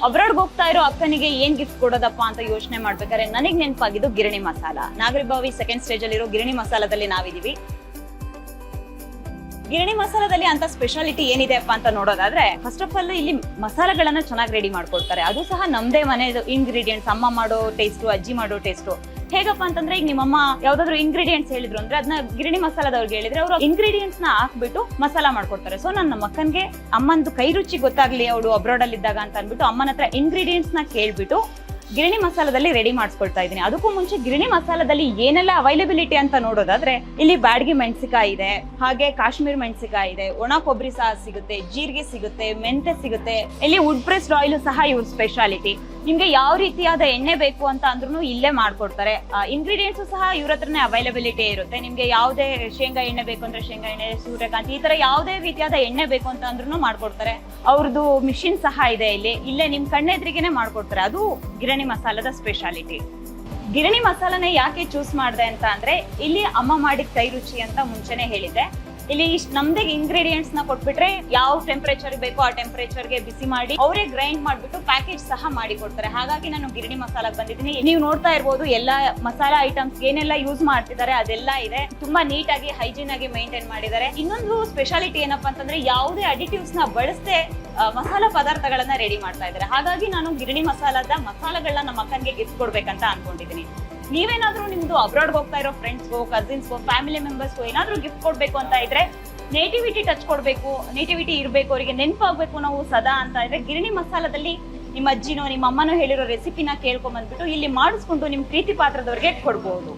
ಅಬ್ರಾಡ್ಗೆ ಹೋಗ್ತಾ ಇರೋ ಅಕ್ಕನಿಗೆ ಏನ್ ಗಿಫ್ಟ್ ಕೊಡೋದಪ್ಪ ಅಂತ ಯೋಚನೆ ಮಾಡ್ಬೇಕಾದ್ರೆ ನನಗೆ ನೆನಪಾಗಿದ್ದು ಗಿರಣಿ ಮಸಾಲ. ನಾಗರಿಭಾವಿ ಸೆಕೆಂಡ್ ಸ್ಟೇಜ್ ಅಲ್ಲಿರೋ ಗಿರಣಿ ಮಸಾಲದಲ್ಲಿ ನಾವಿದೀವಿ. ಗಿರಣಿ ಮಸಾಲದಲ್ಲಿ ಅಂತ ಸ್ಪೆಷಾಲಿಟಿ ಏನಿದೆ ಅಪ್ಪ ಅಂತ ನೋಡೋದಾದ್ರೆ, ಫಸ್ಟ್ ಆಫ್ ಆಲ್ ಇಲ್ಲಿ ಮಸಾಲೆಗಳನ್ನ ಚೆನ್ನಾಗಿ ರೆಡಿ ಮಾಡ್ಕೊಡ್ತಾರೆ. ಅದು ಸಹ ನಮ್ದೇ ಮನೆದು ಇಂಗ್ರೀಡಿಯೆಂಟ್ಸ್, ಅಮ್ಮ ಮಾಡೋ ಟೇಸ್ಟು, ಅಜ್ಜಿ ಮಾಡೋ ಟೇಸ್ಟು. ಹೇಗಪ್ಪ ಅಂತಂದ್ರೆ, ಈಗ ನಿಮ್ಮಮ್ಮ ಯಾವ್ದಾದ್ರು ಇಂಗ್ರೀಡಿಯೆಂಟ್ಸ್ ಹೇಳಿದ್ರು ಅಂದ್ರೆ ಅದನ್ನ ಗಿರಣಿ ಮಸಾಲದವ್ರಿಗೆ ಹೇಳಿದ್ರೆ ಅವರು ಇಂಗ್ರೀಡಿಯೆಂಟ್ಸ್ ನ ಹಾಕ್ಬಿಟ್ಟು ಮಸಾಲ ಮಾಡ್ಕೊಡ್ತಾರೆ. ಸೊ ನನ್ನ ಮಕ್ಕನ್ಗೆ ಅಮ್ಮಂದು ಕೈ ರುಚಿ ಗೊತ್ತಾಗ್ಲಿ ಅವಳು ಅಬ್ರಾಡ್ ಅಲ್ಲಿ ಇದ್ದಾಗ ಅಂತ ಅನ್ಬಿಟ್ಟು ಅಮ್ಮನ ಹತ್ರ ಇಂಗ್ರೀಡಿಯೆಂಟ್ಸ್ ನ ಕೇಳ್ಬಿಟ್ಟು ಗಿರಣಿ ಮಸಾಲದಲ್ಲಿ ರೆಡಿ ಮಾಡಿಸ್ಕೊಳ್ತಾ ಇದ್ದೀನಿ. ಅದಕ್ಕೂ ಮುಂಚೆ ಗಿರಣಿ ಮಸಾಲದಲ್ಲಿ ಏನೆಲ್ಲ ಅವೈಲಬಿಲಿಟಿ ಅಂತ ನೋಡೋದಾದ್ರೆ, ಇಲ್ಲಿ ಬ್ಯಾಡಗಿ ಮೆಣಸಿಕಾಯಿ ಇದೆ, ಹಾಗೆ ಕಾಶ್ಮೀರ್ ಮೆಣಸಿಕಾಯಿ ಇದೆ, ಒಣ ಕೊಬ್ಬರಿ ಸಹ ಸಿಗುತ್ತೆ, ಜೀರಿಗೆ ಸಿಗುತ್ತೆ, ಮೆಂತೆ ಸಿಗುತ್ತೆ. ಇಲ್ಲಿ ವುಡ್ ಪ್ರೆಸ್ಡ್ ಆಯಿಲ್ ಸಹ ಇವ್ರ ಸ್ಪೆಷಾಲಿಟಿ. ನಿಮ್ಗೆ ಯಾವ ರೀತಿಯಾದ ಎಣ್ಣೆ ಬೇಕು ಅಂತ ಅಂದ್ರೂ ಇಲ್ಲೇ ಮಾಡ್ಕೊಡ್ತಾರೆ. ಇಂಗ್ರೀಡಿಯೆಂಟ್ಸ್ ಸಹ ಇವ್ರ ಹತ್ರನೇ ಅವೈಲಬಿಲಿಟಿ ಇರುತ್ತೆ. ನಿಮ್ಗೆ ಯಾವುದೇ ಶೇಂಗಾ ಎಣ್ಣೆ ಬೇಕು ಅಂದ್ರೆ ಶೇಂಗಾ ಎಣ್ಣೆ, ಸೂರ್ಯಕಾಂತಿ, ಈ ತರ ಯಾವುದೇ ರೀತಿಯಾದ ಎಣ್ಣೆ ಬೇಕು ಅಂತ ಅಂದ್ರೂ ಮಾಡ್ಕೊಡ್ತಾರೆ. ಅವ್ರದ್ದು ಮಿಷಿನ್ ಸಹ ಇದೆ ಇಲ್ಲೇ ನಿಮ್ ಕಣ್ಣೆದ್ರಿಗೆನೆ ಮಾಡ್ಕೊಡ್ತಾರೆ. ಅದು ಗಿರಣಿ ಮಸಾಲದ ಸ್ಪೆಷಾಲಿಟಿ. ಗಿರಣಿ ಮಸಾಲನೇ ಯಾಕೆ ಚೂಸ್ ಮಾಡಿದೆ ಅಂತ ಅಂದ್ರೆ, ಇಲ್ಲಿ ಅಮ್ಮ ಮಾಡಿದ ಕೈ ರುಚಿ ಅಂತ ಮುಂಚೆನೆ ಹೇಳಿದ್ದೆ. ಇಲ್ಲಿ ಇಷ್ಟು ನಮ್ದೇ ಇಂಗ್ರೀಡಿಯೆಂಟ್ಸ್ ನ ಕೊಟ್ಬಿಟ್ರೆ ಯಾವ ಟೆಂಪರೇಚರ್ ಬೇಕೋ ಆ ಟೆಂಪರೇಚರ್ಗೆ ಬಿಸಿ ಮಾಡಿ ಅವರೇ ಗ್ರೈಂಡ್ ಮಾಡ್ಬಿಟ್ಟು ಪ್ಯಾಕೇಜ್ ಸಹ ಮಾಡಿ ಕೊಡ್ತಾರೆ. ಹಾಗಾಗಿ ನಾನು ಗಿರಣಿ ಮಸಾಲಾಗೆ ಬಂದಿದ್ದೀನಿ. ನೀವು ನೋಡ್ತಾ ಇರ್ಬೋದು ಎಲ್ಲಾ ಮಸಾಲಾ ಐಟಮ್ಸ್ ಏನೆಲ್ಲ ಯೂಸ್ ಮಾಡ್ತಿದ್ದಾರೆ ಅದೆಲ್ಲ ಇದೆ. ತುಂಬಾ ನೀಟಾಗಿ ಹೈಜೀನ್ ಆಗಿ ಮೇಂಟೈನ್ ಮಾಡಿದ್ದಾರೆ. ಇನ್ನೊಂದು ಸ್ಪೆಷಾಲಿಟಿ ಏನಪ್ಪಾ ಅಂತಂದ್ರೆ, ಯಾವುದೇ ಅಡಿಟಿವ್ಸ್ ನ ಬಳಸದೆ ಮಸಾಲಾ ಪದಾರ್ಥಗಳನ್ನ ರೆಡಿ ಮಾಡ್ತಾ ಇದ್ದಾರೆ. ಹಾಗಾಗಿ ನಾನು ಗಿರಣಿ ಮಸಾಲದ ಮಸಾಲೆಗಳನ್ನ ನಮ್ಮ ಅಕ್ಕನಿಗೆ ಗಿಫ್ಟ್ ಕೊಡ್ಬೇಕಂತ ಅನ್ಕೊಂಡಿದ್ದೀನಿ. ನೀವೇನಾದ್ರೂ ನಿಮ್ದು ಅಬ್ರಾಡ್ ಹೋಗ್ತಾ ಇರೋ ಫ್ರೆಂಡ್ಸ್ಗೋ, ಕಸಿನ್ಸ್ಗೋ, ಫ್ಯಾಮಿಲಿ ಮೆಂಬರ್ಸ್ಗೋ ಏನಾದ್ರೂ ಗಿಫ್ಟ್ ಕೊಡ್ಬೇಕು ಅಂತ ಇದ್ರೆ, ನೇಟಿವಿಟಿ ಟಚ್ ಕೊಡ್ಬೇಕು, ನೇಟಿವಿಟಿ ಇರಬೇಕು, ಅವರಿಗೆ ನೆನಪಾಗಬೇಕು ನಾವು ಸದಾ ಅಂತ ಇದ್ರೆ, ಗಿರಣಿ ಮಸಾಲದಲ್ಲಿ ನಿಮ್ಮ ಅಜ್ಜಿನೋ ನಿಮ್ಮ ಅಮ್ಮನೋ ಹೇಳಿರೋ ರೆಸಿಪಿನ ಕೇಳ್ಕೊಂಡ್ ಬಂದ್ಬಿಟ್ಟು ಇಲ್ಲಿ ಮಾಡಿಸ್ಕೊಂಡು ನಿಮ್ ಪ್ರೀತಿ ಪಾತ್ರದವ್ರಿಗೆ ಕೊಡ್ಬೋದು.